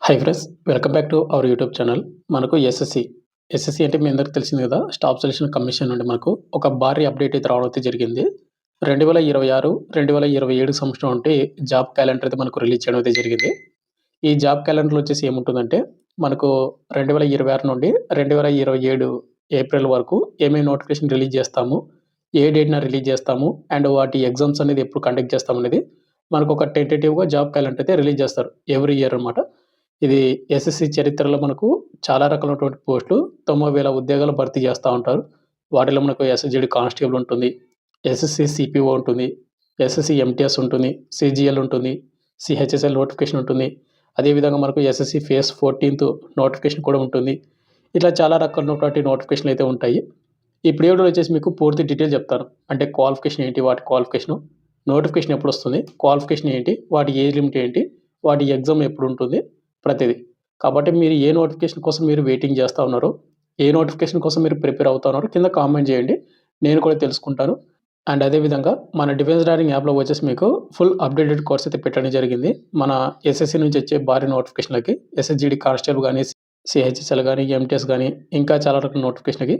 Hi friends, welcome back to our YouTube channel. మనకు SSC అంటే మీ అందరికీ తెలిసింది కదా. స్టాఫ్ సెలక్షన్ కమిషన్ నుండి మనకు ఒక భారీ అప్డేట్ అయితే రావడం అయితే జరిగింది. 2026, 2027 సంవత్సరం అంటే జాబ్ క్యాలెండర్ అయితే మనకు రిలీజ్ చేయడం అయితే జరిగింది. ఈ జాబ్ క్యాలెండర్లో వచ్చేసి ఏముంటుందంటే మనకు 2026 నుండి 2027 ఏప్రిల్ వరకు ఏమేమి నోటిఫికేషన్ రిలీజ్ చేస్తాము, ఏ డేట్న రిలీజ్ చేస్తాము అండ్ వాటి ఎగ్జామ్స్ అనేది ఎప్పుడు కండక్ట్ చేస్తాం అనేది మనకు ఒక టెంటేటివ్గా జాబ్ క్యాలెండర్ అయితే రిలీజ్ చేస్తారు ఎవ్రీ ఇయర్ అనమాట. ఇది ఎస్ఎస్సి చరిత్రలో మనకు చాలా రకాలైనటువంటి పోస్టులు 90,000 ఉద్యోగాలు భర్తీ చేస్తూ ఉంటారు. వాటిలో మనకు ఎస్ఎస్జిడి కానిస్టేబుల్ ఉంటుంది, ఎస్ఎస్సి సిపిఓ ఉంటుంది, ఎస్ఎస్సి ఎంటీఎస్ ఉంటుంది, సిజిఎల్ ఉంటుంది, సిహెచ్ఎస్ఎల్ నోటిఫికేషన్ ఉంటుంది. అదేవిధంగా మనకు ఎస్ఎస్సి ఫేజ్ 14th నోటిఫికేషన్ కూడా ఉంటుంది. ఇట్లా చాలా రకాలైనటువంటి నోటిఫికేషన్లు అయితే ఉంటాయి. ఈ వీడియోలో వచ్చేసి మీకు పూర్తి డీటెయిల్ చెప్తాను. అంటే క్వాలిఫికేషన్ ఏంటి, వాటి క్వాలిఫికేషను, నోటిఫికేషన్ ఎప్పుడు వస్తుంది, క్వాలిఫికేషన్ ఏంటి, వాటి ఏజ్ లిమిట్ ఏంటి, వాటి ఎగ్జామ్ ఎప్పుడు ఉంటుంది, ప్రతిదీ. కాబట్టి మీరు ఏ నోటిఫికేషన్ కోసం మీరు వెయిటింగ్ చేస్తూ ఉన్నారో, ఏ నోటిఫికేషన్ కోసం మీరు ప్రిపేర్ అవుతా ఉన్నారో కింద కామెంట్ చేయండి. నేను కూడా తెలుసుకుంటాను. అండ్ అదేవిధంగా మన డిఫెన్స్ డ్రైవింగ్ యాప్లో వచ్చేసి మీకు ఫుల్ అప్డేటెడ్ కోర్స్ అయితే పెట్టడం జరిగింది. మన ఎస్ఎస్సి నుంచి వచ్చే భారీ నోటిఫికేషన్లకి, ఎస్ఎస్జిడి కానిస్టేబుల్ కానీ, సిహెచ్ఎస్ఎల్ కానీ, ఎంటీఎస్ కానీ, ఇంకా చాలా రకాల నోటిఫికేషన్కి.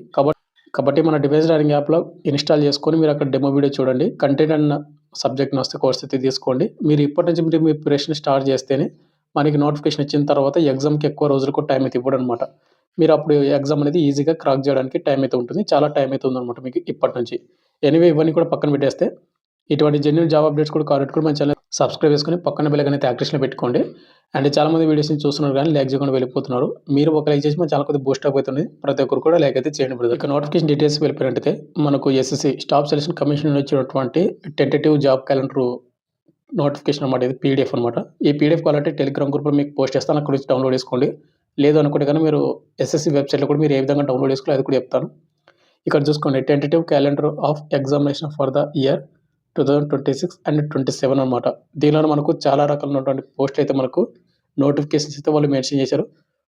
కాబట్టి మన డిఫెన్స్ డ్రైవింగ్ యాప్లో ఇన్స్టాల్ చేసుకొని మీరు అక్కడ డెమో వీడియో చూడండి. కంటెంట్ అన్న సబ్జెక్ట్ని వస్తే కోర్స్ అయితే తీసుకోండి. మీరు ఇప్పటి నుంచి మీరు మీ ప్రిపరేషన్ స్టార్ట్ చేస్తేనే మనకి నోటిఫికేషన్ ఇచ్చిన తర్వాత ఎగ్జామ్కి ఎక్కువ రోజులకు టైం అయితే ఇవ్వడనమాట. మీరు అప్పుడు ఎగ్జామ్ అనేది ఈజీగా క్రాక్ చేయడానికి టైం అయితే ఉంటుంది. చాలా టైం అయితే ఉందన్నమాట మీకు ఇప్పటి నుంచి. ఎనీవే ఇవన్నీ కూడా పక్కన పెట్టేస్తే ఇటువంటి జెన్యూన్ జాబ్ అప్డేట్స్ కూడా కావాలంటే కూడా మన ఛానల్ సబ్స్క్రైబ్ చేసుకొని పక్కన బెల్ ఐకాన్ అయితే యాక్టివేషన్లో పెట్టుకోండి. అండ్ చాలామంది వీడియోస్ని చూస్తున్నారు కానీ లైక్ చేయకుండా వెళ్ళిపోతున్నారు. మీరు ఒక లైక్ చేసి మన ఛానల్ కొద్దిగా బూస్ట్ అప్ అవుతుంది. ప్రతి ఒక్కరు కూడా లైక్ అయితే చేయండి బ్రదర్. ఇక నోటిఫికేషన్ డీటెయిల్స్ వెళ్ళిపోయినట్టయితే మనకు ఎస్ఎస్సి స్టాఫ్ సెలక్షన్ కమిషన్ నుంచి వచ్చినటువంటి టెంటేటివ్ జాబ్ క్యాలెండర్ నోటిఫికేషన్ అనమాట. ఇది పీడిఎఫ్ అనమాట. ఈ పీడిఎఫ్ కావాలంటే టెలిగ్రామ్ గ్రూప్లో మీకు పోస్ట్ చేస్తాను, అక్కడ నుంచి డౌన్లోడ్ చేసుకోండి. లేదు అనుకుంటే కానీ మీరు ఎస్ఎస్సి వెబ్సైట్లో కూడా మీరు ఏ విధంగా డౌన్లోడ్ చేసుకోవాలి అది కూడా చెప్తాను. ఇక్కడ చూసుకోండి, tentative calendar of examination for the year 2026 and 27 అనమాట. దీనిలో మనకు చాలా రకాలైనటువంటి పోస్టులు అయితే మనకు నోటిఫికేషన్స్ అయితే వాళ్ళు మెన్షన్ చేశారు.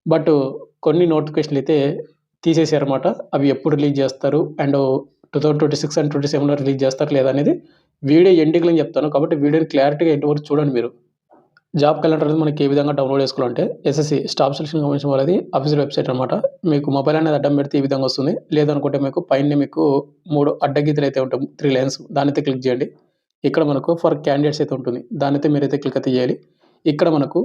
బట్ కొన్ని నోటిఫికేషన్లు అయితే తీసేశారన్నమాట. అవి ఎప్పుడు రిలీజ్ చేస్తారు అండ్ 2026 అండ్ 27లో రిలీజ్ చేస్తారు లేదా అనేది వీడియో ఎండింగ్లో చెప్తాను. కాబట్టి వీడియోని క్లారిటీగా ఎండ్ వరకు చూడండి. మీరు జాబ్ క్యాలెండర్ అనేది మనకి ఏ విధంగా డౌన్లోడ్ చేసుకోవాలంటే ఎస్ఎస్సి స్టాఫ్ సెలక్షన్ కమిషన్ వాళ్ళది అఫీషియల్ వెబ్సైట్ అనమాట. మీకు మొబైల్ అనేది అడ్డం పెడితే ఈ విధంగా వస్తుంది. లేదనుకుంటే మీకు పైన మీకు 3 అడ్డగీతలు అయితే ఉంటాయి, 3 లైన్స్. దాని అయితే క్లిక్ చేయండి. ఇక్కడ మనకు ఫర్ క్యాండిడేట్స్ అయితే ఉంటుంది. దాని అయితే మీరైతే క్లిక్ అయితే చేయాలి. ఇక్కడ మనకు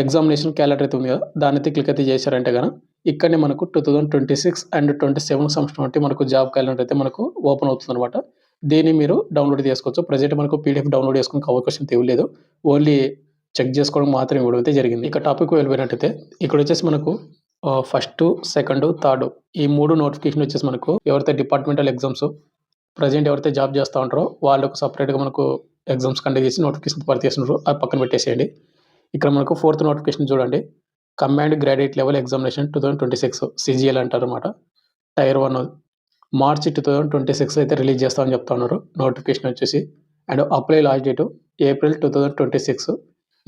ఎగ్జామినేషన్ క్యాలెండర్ అయితే ఉంది కదా, దాని అయితే క్లిక్ అయితే చేశారంటే కనుక ఇక్కడనే మనకు 2026 అండ్ 27 సంవత్సరం అంటే మనకు జాబ్ క్యాలెండర్ అయితే మనకు ఓపెన్ అవుతుంది అనమాట. దీన్ని మీరు డౌన్లోడ్ చేసుకోవచ్చు. ప్రజెంట్ మనకు పీడిఎఫ్ డౌన్లోడ్ చేసుకునే అవకాశం ఇవ్వలేదు, ఓన్లీ చెక్ చేసుకోవడం మాత్రం ఇవ్వడం అయితే జరిగింది. ఇక టాపిక్ వెళ్ళిపోయినట్టయితే ఇక్కడ వచ్చేసి మనకు ఫస్ట్, సెకండ్, థర్డ్ ఈ 3 నోటిఫికేషన్ వచ్చేసి మనకు ఎవరైతే డిపార్ట్మెంటల్ ఎగ్జామ్స్ ప్రజెంట్ ఎవరైతే జాబ్ చేస్తూ ఉంటారో వాళ్ళకు సపరేట్గా మనకు ఎగ్జామ్స్ కండక్ట్ చేసి నోటిఫికేషన్ భర్తీ చేస్తున్నారు, అది పక్కన పెట్టేసేయండి. ఇక్కడ మనకు 4th నోటిఫికేషన్ చూడండి, command graduate level examination 2026 CGL అంటారు అనమాట. టైర్ 1 మార్చి 2026 అయితే రిలీజ్ చేస్తామని చెప్తా ఉన్నారు. నోటిఫికేషన్ వచ్చేసి and apply last date April 2026.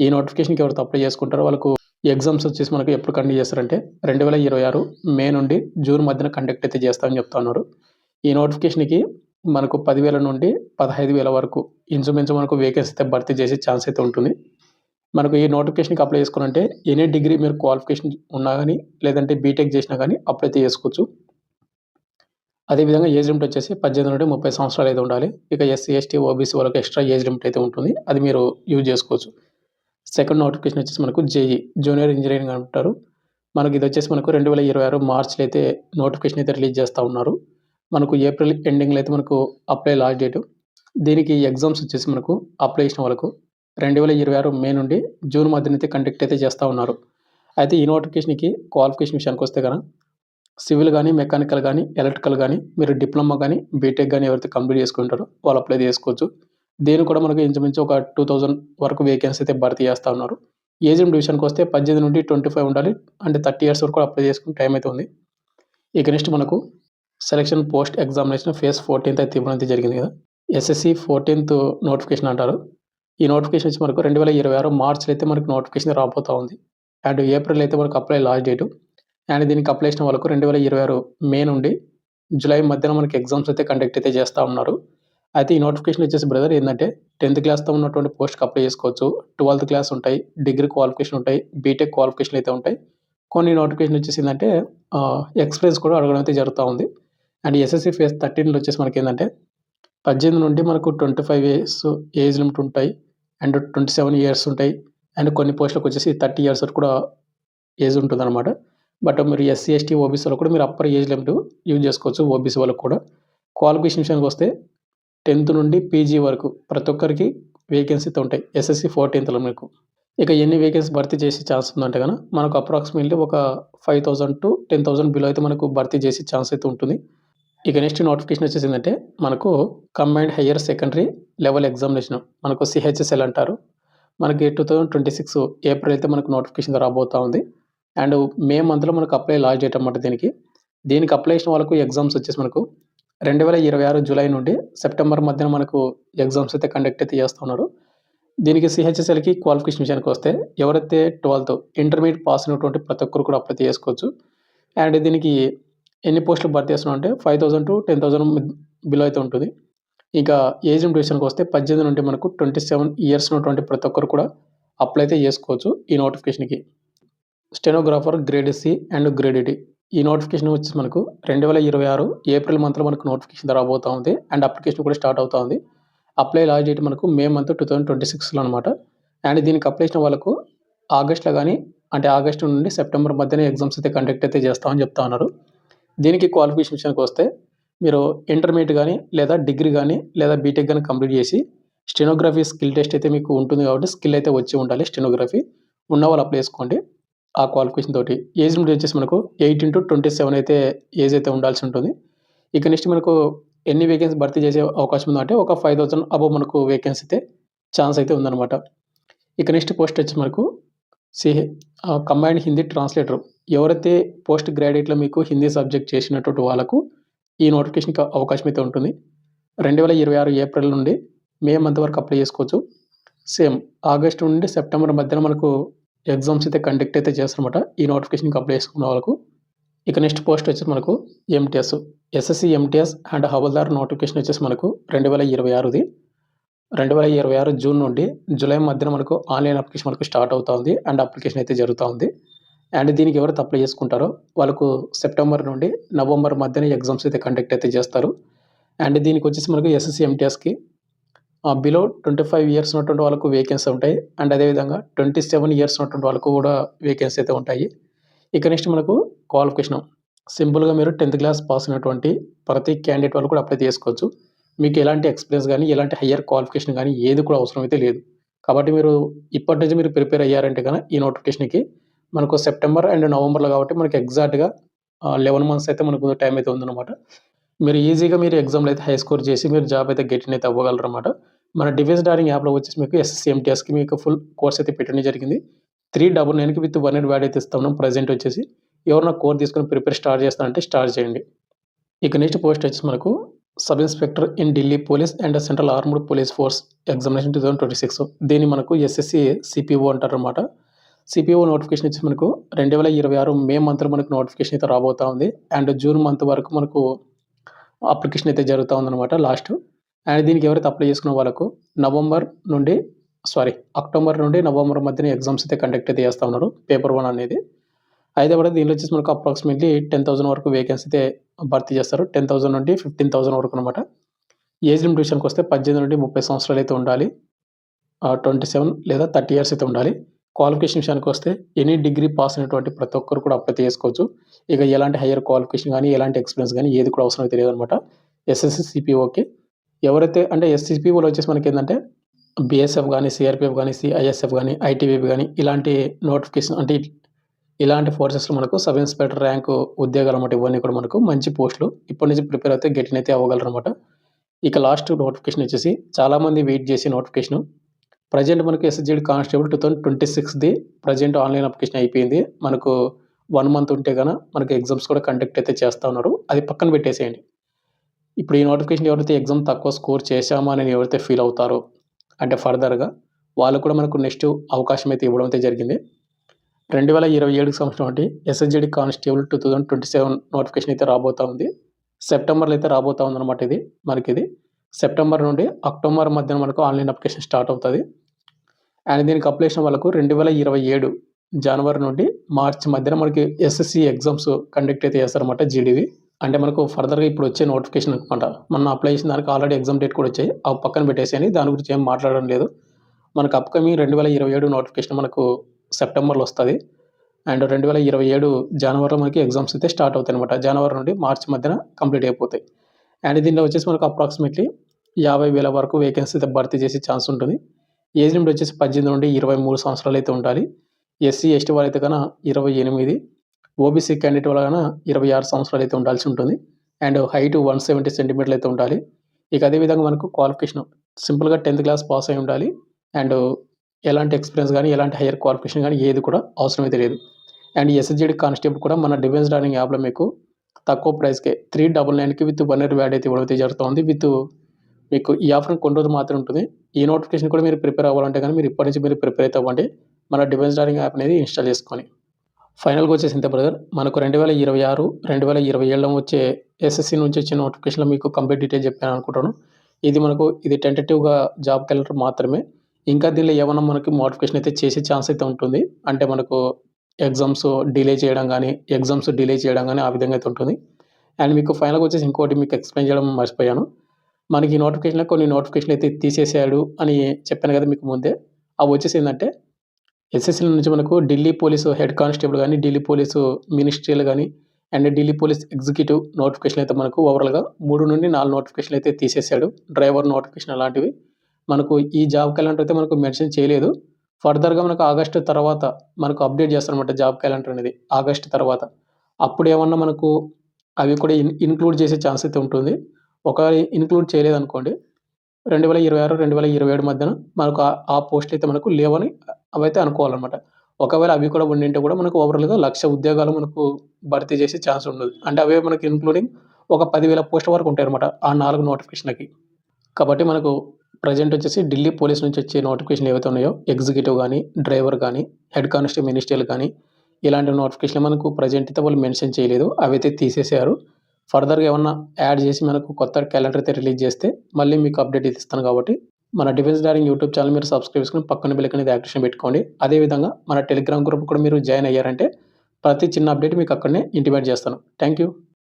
ఈ నోటిఫికేషన్కి ఎవరైతే అప్లై చేసుకుంటారో వాళ్ళకు ఎగ్జామ్స్ వచ్చేసి మనకు ఎప్పుడు కండక్ట్ చేస్తారంటే 2026 మే నుండి జూన్ మధ్యన కండక్ట్ అయితే చేస్తామని చెప్తా ఉన్నారు. ఈ నోటిఫికేషన్కి మనకు 10,000 నుండి 15,000 వరకు ఇంచుమించు మనకు వేకెన్సీ అయితే భర్తీ చేసే ఛాన్స్ అయితే ఉంటుంది. మనకు ఈ నోటిఫికేషన్కి అప్లై చేసుకోవాలంటే ఎనీ డిగ్రీ మీరు క్వాలిఫికేషన్ ఉన్నా కానీ లేదంటే బీటెక్ చేసినా కానీ అప్లై అయితే చేసుకోవచ్చు. అదేవిధంగా ఏజ్ లిమిట్ వచ్చేసి 18 నుండి 30 సంవత్సరాలు అయితే ఉండాలి. ఇక ఎస్సీ, ఎస్టీ, ఓబీసీ వాళ్ళకి ఎక్స్ట్రా ఏజ్ లిమిట్ అయితే ఉంటుంది, అది మీరు యూజ్ చేసుకోవచ్చు. సెకండ్ నోటిఫికేషన్ వచ్చేసి మనకు జేఈ జూనియర్ ఇంజనీరింగ్ అంటారు. మనకి ఇది వచ్చేసి మనకు 2026 మార్చిలో అయితే నోటిఫికేషన్ అయితే రిలీజ్ చేస్తూ ఉన్నారు. మనకు ఏప్రిల్ ఎండింగ్లో అయితే మనకు అప్లై లాస్ట్ డేటు. దీనికి ఎగ్జామ్స్ వచ్చేసి మనకు అప్లై చేసిన వాళ్ళకు 2026 మే నుండి జూన్ మధ్యన అయితే కండక్ట్ అయితే చేస్తూ ఉన్నారు. అయితే ఈ నోటిఫికేషన్కి క్వాలిఫికేషన్ విషయానికి వస్తే కనుక సివిల్ కానీ, మెకానికల్ కానీ, ఎలక్ట్రికల్ కానీ, మీరు డిప్లొమా కానీ, బీటెక్ కానీ ఎవరైతే కంప్లీట్ చేసుకుంటారో వాళ్ళు అప్లై చేసుకోవచ్చు. దీన్ని కూడా మనకు ఇంచుమించు ఒక 2000 వరకు వేకెన్సీ అయితే భర్తీ చేస్తూ ఉన్నారు. ఏజ్ లిమిట్ విషయానికి వస్తే 18 నుండి 25 ఉండాలి. అంటే 30 ఇయర్స్ వరకు అప్లై చేసుకునే టైం అయితే ఉంది. ఇక నెక్స్ట్ మనకు selection post examination phase 14th అయితే ఇవ్వడం అయితే జరిగింది కదా. ఎస్ఎస్సి 14th నోటిఫికేషన్ అంటారు. ఈ నోటిఫికేషన్ వచ్చి మనకు 2026 మార్చిలో అయితే మనకు నోటిఫికేషన్ రాబోతూ ఉంది. అండ్ ఏప్రిల్ అయితే మనకు అప్లై లాస్ట్ డేటు. అండ్ దీనికి అప్లై చేసిన వాళ్ళకు 2026 మే నుండి జూలై మధ్యన మనకి ఎగ్జామ్స్ అయితే కండక్ట్ అయితే చేస్తూ ఉన్నారు. అయితే ఈ నోటిఫికేషన్ వచ్చేసి బ్రదర్ ఏందంటే 10th క్లాస్‌తో ఉన్నటువంటి పోస్ట్‌కి అప్లై చేసుకోవచ్చు. 12th క్లాస్ ఉంటాయి. డిగ్రీ క్వాలిఫికేషన్ ఉంటాయి. బీటెక్ క్వాలిఫికేషన్‌లు అయితే ఉంటాయి. కొన్ని నోటిఫికేషన్ వచ్చేసి ఏందంటే ఎక్స్‌పీరియన్స్ కూడా అడగడం అయితే జరుగుతా ఉంది. అండ్ ఎస్ఎస్‌సి ఫేజ్ 13లో వచ్చేసి మనకేందంటే 18 నుండి మనకు 25 ఇయర్స్ ఏజ్ లిమిట్ ఉంటాయి. అండ్ 27 ఇయర్స్ ఉంటాయి. అండ్ కొన్ని పోస్ట్‌లకు వచ్చేసి 30 ఇయర్స్ వరకు కూడా ఏజ్ ఉంటుందన్నమాట. బట్ మీరు ఎస్సీ, ఎస్టీ, ఓబీసీలో కూడా మీరు అప్పర్ ఏజ్ లిమిట్ యూజ్ చేసుకోవచ్చు ఓబీసీ వాళ్ళకి కూడా. క్వాలిఫికేషన్ విషయానికొస్తే 10th నుండి పీజీ వరకు ప్రతి ఒక్కరికి వేకెన్సీ అయితే ఉంటాయి. ఎస్ఎస్‌సి 14థ్‌లో మీకు. ఇక ఎన్ని వేకెన్సీ భర్తీ చేసే ఛాన్స్ ఉందంటే గన మనకు అప్రాక్సిమేట్‌లీ ఒక 5,000-10,000 బిలో అయితే మనకు భర్తీ చేసే ఛాన్స్ అయితే ఉంటుంది. ఇక నెక్స్ట్ నోటిఫికేషన్ వచ్చేసిందంటే మనకు combined higher secondary level examination మనకు సిహెచ్ఎస్ఎల్ అంటారు. మనకి 2026 ఏప్రిల్ అయితే మనకు నోటిఫికేషన్ రాబోతా ఉంది. అండ్ మే మంత్‌లో మనకు అప్లై లాస్ట్ డేట్ అన్నమాట దీనికి. దీనికి అప్లై చేసిన వాళ్ళకు ఎగ్జామ్స్ వచ్చేసి మనకు 2026 జూలై నుండి సెప్టెంబర్ మధ్యన మనకు ఎగ్జామ్స్ అయితే కండక్ట్ అయితే చేస్తున్నారు. దీనికి సిహెచ్ఎస్ఎల్‌కి క్వాలిఫికేషన్ విషయానికొస్తే ఎవరైతే 12థ్ ఇంటర్మీడియేట్ పాస్ అయినటువంటి ప్రతి ఒక్కరు కూడా అప్లై చేసుకోవచ్చు. అండ్ దీనికి ఎన్ని పోస్టులు భర్తీ చేస్తున్నామంటే 5,000-10,000 బిలో అయితే ఉంటుంది. ఇంకా ఏజ్ లిమిట్ విషయానికొస్తే 18 నుండి మనకు 27 ఇయర్స్ ఉన్నటువంటి ప్రతి ఒక్కరు కూడా అప్లై అయితే చేసుకోవచ్చు ఈ నోటిఫికేషన్‌కి. Stenographer grade C and grade D. ఈ నోటిఫికేషన్ వచ్చేసి మనకు 2026 ఏప్రిల్ మంత్‌లో మనకు నోటిఫికేషన్ రాబోతా ఉంది. అండ్ అప్లికేషన్ కూడా స్టార్ట్ అవుతా ఉంది. అప్లై లాస్ట్ డేట్ మనకు మే మంత్ 2026లో అనమాట. అండ్ దీనికి అప్లై చేసిన వాళ్ళకు ఆగస్ట్‌లో గానీ అంటే ఆగస్టు నుండి సెప్టెంబర్ మధ్యన ఎగ్జామ్స్ అయితే కండక్ట్ అయితే చేస్తామని చెప్తా ఉన్నారు. దీనికి క్వాలిఫికేషన్ విషయానికొస్తే మీరు ఇంటర్మీడియేట్ గానీ, లేదా డిగ్రీ గానీ, లేదా బీటెక్ గానీ కంప్లీట్ చేసి స్టెనోగ్రఫీ స్కిల్ టెస్ట్ అయితే మీకు ఉంటుంది కాబట్టి స్కిల్ అయితే వచ్చి ఉండాలి స్టెనోగ్రఫీ. ఉన్నవాళ్ళు అప్లై చేసుకోండి. ఆ క్వాలిఫికేషన్ తోటి. ఏజ్ లిమిట్ వచ్చేసి మనకు 18-27 అయితే ఏజ్ అయితే ఉండాల్సి ఉంటుంది. ఇక నెక్స్ట్ మనకు ఎన్ని వేకెన్సీ భర్తీ చేసే అవకాశం ఉందంటే ఒక 5,000 అబోవ్ మనకు వేకెన్సీ అయితే ఛాన్స్ అయితే ఉందన్నమాట. ఇక నెక్స్ట్ పోస్ట్ వచ్చి మనకు కంబైన్డ్ హిందీ ట్రాన్స్‌లేటర్. ఎవరైతే పోస్ట్ గ్రాడ్యుయేట్‌లో మీకు హిందీ సబ్జెక్ట్ చేసినటువంటి వాళ్ళకు ఈ నోటిఫికేషన్‌కి అవకాశం అయితే ఉంటుంది. 2026 ఏప్రిల్ నుండి మే మంత్ వరకు అప్లై చేసుకోవచ్చు. సేమ్ ఆగస్టు నుండి సెప్టెంబర్ మధ్యన మనకు ఎగ్జామ్స్ అయితే కండక్ట్ అయితే చేస్తారన్నమాట. ఈ నోటిఫికేషన్‌కి అప్లై చేసుకున్న వాళ్ళకు. ఇక నెక్స్ట్ పోస్ట్ వచ్చేసి మనకు MTS. SSC MTS and havildar notification వచ్చేసి మనకు 2026ది. 2026 జూన్ నుండి జూలై మధ్యన మనకు ఆన్‌లైన్ అప్లికేషన్ మనకు స్టార్ట్ అవుతా ఉంది. అండ్ అప్లికేషన్ అయితే జరుగుతా ఉంది. అండ్ దీనికి ఎవరైతే అప్లై చేసుకుంటారో వాళ్ళకు సెప్టెంబర్ నుండి నవంబర్ మధ్యన ఎగ్జామ్స్ అయితే కండక్ట్ అయితే చేస్తారు. అండ్ దీనికి వచ్చేసి మనకు ఎస్ఎస్‌సి ఎంటీఎస్‌కి బిలో 25 ఇయర్స్ ఉన్నటువంటి వాళ్ళకు వేకెన్సీ ఉంటాయి. అండ్ అదేవిధంగా 27 ఇయర్స్ ఉన్నటువంటి వాళ్ళకు కూడా వేకెన్సీ అయితే ఉంటాయి. ఇక నెక్స్ట్ మనకు క్వాలిఫికేషన్. సింపుల్‌గా మీరు 10th క్లాస్ పాస్ అయినటువంటి ప్రతి క్యాండిడేట్ వాళ్ళు కూడా అప్లై చేసుకోవచ్చు. మీకు ఎలాంటి ఎక్స్‌పీరియన్స్ గానీ, ఎలాంటి హైయర్ క్వాలిఫికేషన్ గానీ ఏది కూడా అవసరం అయితే లేదు. కాబట్టి మీరు ఇప్పటి నుంచి మీరు ప్రిపేర్ అయ్యారంటే గన ఈ నోటిఫికేషన్‌కి మనకు సెప్టెంబర్ అండ్ నవంబర్‌లో కాబట్టి మనకు ఎగ్జాక్ట్‌గా 11 మంత్స్ అయితే మనకు టైం అయితే ఉందన్నమాట. మీరు ఈజీగా మీరు ఎగ్జామ్‌లో అయితే హై స్కోర్ చేసి మీరు జాబ్ అయితే గెట్ ఇన్ అయితే అవ్వగలరన్నమాట. మన డివైస్ డారింగ్ యాప్‌లో వచ్చేసి మీకు ఎస్ఎస్‌సి ఎంటీఎస్‌కి మీకు ఫుల్ కోర్స్ అయితే పెట్టడం జరిగింది. 399కి విత్ 1 ఇయర్ వాల్యూ అయితే ఇస్తున్నాం ప్రెజెంట్ వచ్చేసి. ఎవరైనా కోర్స్ తీసుకొని ప్రిపేర్ స్టార్ట్ చేస్తానంటే స్టార్ట్ చేయండి. ఇక నెక్స్ట్ పోస్ట్ వచ్చేసి మనకు sub inspector in Delhi police and central armed police force examination 2026. దీన్ని మనకు ఎస్ఎస్‌సి సిపిఓ అంటారన్నమాట. సిపిఓ నోటిఫికేషన్ వచ్చేసి మనకు 2026 మే మంత్‌లో మనకు నోటిఫికేషన్ అయితే రాబోతా ఉంది. అండ్ జూన్ మంత్ వరకు మనకు అప్లికేషన్ అయితే జరుగుతా ఉందన్నమాట లాస్ట్. అండ్ దీనికి ఎవరైతే అప్లై చేసుకున్న వాళ్ళకు అక్టోబర్ నుండి నవంబర్ మధ్యన ఎగ్జామ్స్ అయితే కండక్ట్ అయితే చేస్తా ఉన్నారు. పేపర్ 1 అనేది. అయితే కూడా దీనిలో వచ్చేసి మనకు అప్రాక్సిమేట్‌లీ 10,000 వరకు వేకెన్సీ అయితే భర్తీ చేస్తారు. 10,000 నుండి 15,000 వరకు అనమాట. ఏజ్ లిమిట్ విషయానికొస్తే 18 నుండి 30 సంవత్సరాలు అయితే ఉండాలి. 27 లేదా 30 ఇయర్స్ అయితే ఉండాలి. క్వాలిఫికేషన్ విషయానికొస్తే ఎనీ డిగ్రీ పాస్ అయినటువంటి ప్రతి ఒక్కరు కూడా అప్లై చేసుకోవచ్చు. ఇక ఎలాంటి హైయర్ క్వాలిఫికేషన్ గానీ, ఎలాంటి ఎక్స్‌పీరియన్స్ గానీ ఏది కూడా అవసరం అయితే లేదనమాట. ఎస్ఎస్‌సి సిపిఓకి. ఎవరైతే అంటే సిపిఓలో వచ్చేసి మనకేందంటే బీఎస్ఎఫ్ గానీ, సీఆర్‌పీఎఫ్ గానీ, ఐఎస్ఎఫ్ గానీ, ఐటీబీపీ గానీ ఇలాంటి నోటిఫికేషన్ అంటే ఇలాంటి ఫోర్సెస్‌లో మనకు సబ్ ఇన్స్‌పెక్టర్ ర్యాంకు ఉద్యోగాలన్నమాట. ఇవన్నీ కూడా మనకు మంచి పోస్టులు. ఇప్పటి నుంచి ప్రిపేర్ అయితే గెట్ ఇన్ అయితే అవ్వగలరనమాట. ఇక లాస్ట్ నోటిఫికేషన్ వచ్చేసి చాలామంది వెయిట్ చేసే నోటిఫికేషను. ప్రెజెంట్ మనకు ఎస్ఎస్‌జీడీ కానిస్టేబుల్ 2026ది ప్రెజెంట్ ఆన్‌లైన్ అప్లికేషన్ అయిపోయింది. మనకు 1 మంత్ ఉంటే గన మనకు ఎగ్జామ్స్ కూడా కండక్ట్ అయితే చేస్తా ఉన్నారు. అది పక్కన పెట్టేసేయండి. ఇప్పుడు ఈ నోటిఫికేషన్ ఎవరైతే ఎగ్జామ్ తక్కువ స్కోర్ చేశామా అని ఎవరైతే ఫీల్ అవుతారో అంటే ఫర్దర్‌గా వాళ్ళకు కూడా మనకు నెక్స్ట్ అవకాశం అయితే ఇవ్వడం అయితే జరిగింది. 2027 సంవత్సరం అంటే ఎస్ఎస్‌జీడీ కానిస్టేబుల్ 2027 నోటిఫికేషన్ అయితే రాబోతా ఉంది. సెప్టెంబర్‌లో అయితే రాబోతా ఉందన్నమాట ఇది మనకిది. సెప్టెంబర్ నుండి అక్టోబర్ మధ్యన మనకు ఆన్లైన్ అప్లికేషన్ స్టార్ట్ అవుతుంది. అండ్ దీనికి అప్లై చేసిన వాళ్ళకు 2027 జనవరి నుండి మార్చి మధ్యన మనకి ఎస్ఎస్సి ఎగ్జామ్స్ కండక్ట్ అయితే చేస్తారన్నమాట జీడీవి. అంటే మనకు ఫర్దర్గా ఇప్పుడు వచ్చే నోటిఫికేషన్ అనమాట. మొన్న అప్లై చేసిన దానికి ఆల్రెడీ ఎగ్జామ్ డేట్ కూడా వచ్చాయి. అవి పక్కన పెట్టేసేయండి, దాని గురించి ఏం మాట్లాడడం లేదు. మనకు అప్కమింగ్ 2027 నోటిఫికేషన్ మనకు సెప్టెంబర్లో వస్తుంది. అండ్ 2027 జనవరిలో మనకి ఎగ్జామ్స్ అయితే స్టార్ట్ అవుతాయి అనమాట. జనవరి నుండి మార్చి మధ్యన కంప్లీట్ అయిపోతాయి. అండ్ దీనిలో వచ్చేసి మనకు అప్రాక్సిమేట్లీ 50,000 వరకు వేకెన్సీ అయితే భర్తీ చేసే ఛాన్స్ ఉంటుంది. ఏజ్ లిమిట్ వచ్చేసి 18 నుండి 23 సంవత్సరాలు అయితే ఉండాలి. ఎస్సీ ఎస్టీ వాళ్ళైతే కన్నా 28, ఓబీసీ క్యాండిడేట్ వాళ్ళ కన్నా 26 సంవత్సరాలు అయితే ఉండాల్సి ఉంటుంది. అండ్ హైట్ 170 సెంటీమీటర్లు అయితే ఉండాలి. ఇక అదేవిధంగా మనకు క్వాలిఫికేషన్ సింపుల్గా 10th క్లాస్ పాస్ అయి ఉండాలి. అండ్ ఎలాంటి ఎక్స్పీరియన్స్ కానీ ఎలాంటి హైయర్ క్వాలిఫికేషన్ కానీ ఏది కూడా అవసరం అయితే లేదు. అండ్ ఎస్ఎస్జీడీ కానిస్టేబుల్ కూడా మన డిఫెన్స్ లర్నింగ్ యాప్లో మీకు తక్కువ ప్రైస్కే 399కి విత్ 1 year వ్యాలిడిటీ ఇవ్వడం అయితే జరుగుతుంది. మీకు ఈ ఆఫర్ కొన్ని రోజులు మాత్రమే ఉంటుంది. ఈ నోటిఫికేషన్ కూడా మీరు ప్రిపేర్ అవ్వాలంటే కానీ మీరు ఇప్పటి నుంచి మీరు ప్రిపేర్ అయితే అవ్వండి, మన డిఫెన్స్ లర్నింగ్ యాప్ అనేది ఇన్స్టాల్ చేసుకొని. ఫైనల్గా వచ్చేసి ఇంత బ్రదర్, మనకు 2026, 2027లో వచ్చే ఎస్ఎస్సి నుంచి వచ్చే నోటిఫికేషన్లో మీకు కంప్లీట్ డీటెయిల్ చెప్పాను అనుకుంటాను. ఇది టెంటేటివ్గా జాబ్ క్యాలెండర్ మాత్రమే. ఇంకా దీనిలో ఏమన్నా మనకి మోడిఫికేషన్ అయితే చేసే ఛాన్స్ అయితే ఉంటుంది. అంటే మనకు ఎగ్జామ్స్ డిలే చేయడం కానీ ఆ విధంగా అయితే ఉంటుంది. అండ్ మీకు ఫైనల్గా వచ్చేసి ఇంకోటి మీకు ఎక్స్ప్లెయిన్ చేయడం మర్చిపోయాను. మనకి ఈ నోటిఫికేషన్లో కొన్ని నోటిఫికేషన్లు అయితే తీసేసాడు అని చెప్పాను కదా మీకు ముందే. అవి వచ్చేసి ఏంటంటే ఎస్ఎస్సీ నుంచి మనకు ఢిల్లీ పోలీసు హెడ్ కానిస్టేబుల్ కానీ, ఢిల్లీ పోలీసు మినిస్ట్రియల్ కానీ, and Delhi police executive notification అయితే మనకు ఓవరాల్గా 3 నుండి 4 నోటిఫికేషన్లు అయితే తీసేశాడు. డ్రైవర్ నోటిఫికేషన్ అలాంటివి మనకు ఈ జాబ్ క్యాలెండర్ అయితే మనకు మెన్షన్ చేయలేదు. ఫర్దర్గా మనకు ఆగస్టు తర్వాత మనకు అప్డేట్ చేస్తారనమాట జాబ్ క్యాలెండర్ అనేది ఆగస్టు తర్వాత. అప్పుడు ఏమన్నా మనకు అవి కూడా ఇన్క్లూడ్ చేసే ఛాన్స్ అయితే ఉంటుంది. ఒకవేళ ఇన్క్లూడ్ చేయలేదనుకోండి 2026, 2027 మధ్యన మనకు ఆ పోస్టులు అయితే మనకు లేవని అవైతే అనుకోవాలన్నమాట. ఒకవేళ అవి కూడా ఉండింటే కూడా మనకు ఓవరాల్గా 1,00,000 ఉద్యోగాలు మనకు భర్తీ చేసే ఛాన్స్ ఉండదు. అంటే అవే మనకి ఇన్క్లూడింగ్ ఒక 10,000 పోస్టుల వరకు ఉంటాయన్నమాట ఆ 4 నోటిఫికేషన్లకి. కాబట్టి మనకు ప్రజెంట్ వచ్చేసి ఢిల్లీ పోలీస్ నుంచి వచ్చే నోటిఫికేషన్లు ఏవైతే ఉన్నాయో ఎగ్జిక్యూటివ్ కానీ, డ్రైవర్ కానీ, హెడ్ కానిస్టేబుల్ మినిస్ట్రియల్ కానీ ఇలాంటి నోటిఫికేషన్లు మనకు ప్రజెంట్ అయితే వాళ్ళు మెన్షన్ చేయలేదు. అవైతే తీసేశారు. ఫర్దర్గా ఏమన్నా యాడ్ చేసి మనకు కొత్త క్యాలెండర్ అయితే రిలీజ్ చేస్తే మళ్ళీ మీకు అప్డేట్ ఇస్తాను. కాబట్టి మన డిఫెన్స్ లర్నింగ్ యూట్యూబ్ ఛానల్ మీరు సబ్స్క్రైబ్ చేసుకొని పక్కన బెల్ అనేది యాక్టివేషన్ పెట్టుకోండి. అదేవిధంగా మన టెలిగ్రామ్ గ్రూప్ కూడా మీరు జాయిన్ అయ్యారంటే ప్రతి చిన్న అప్డేట్ మీకు అక్కడనే ఇంటిమేట్ చేస్తాను. Thank you.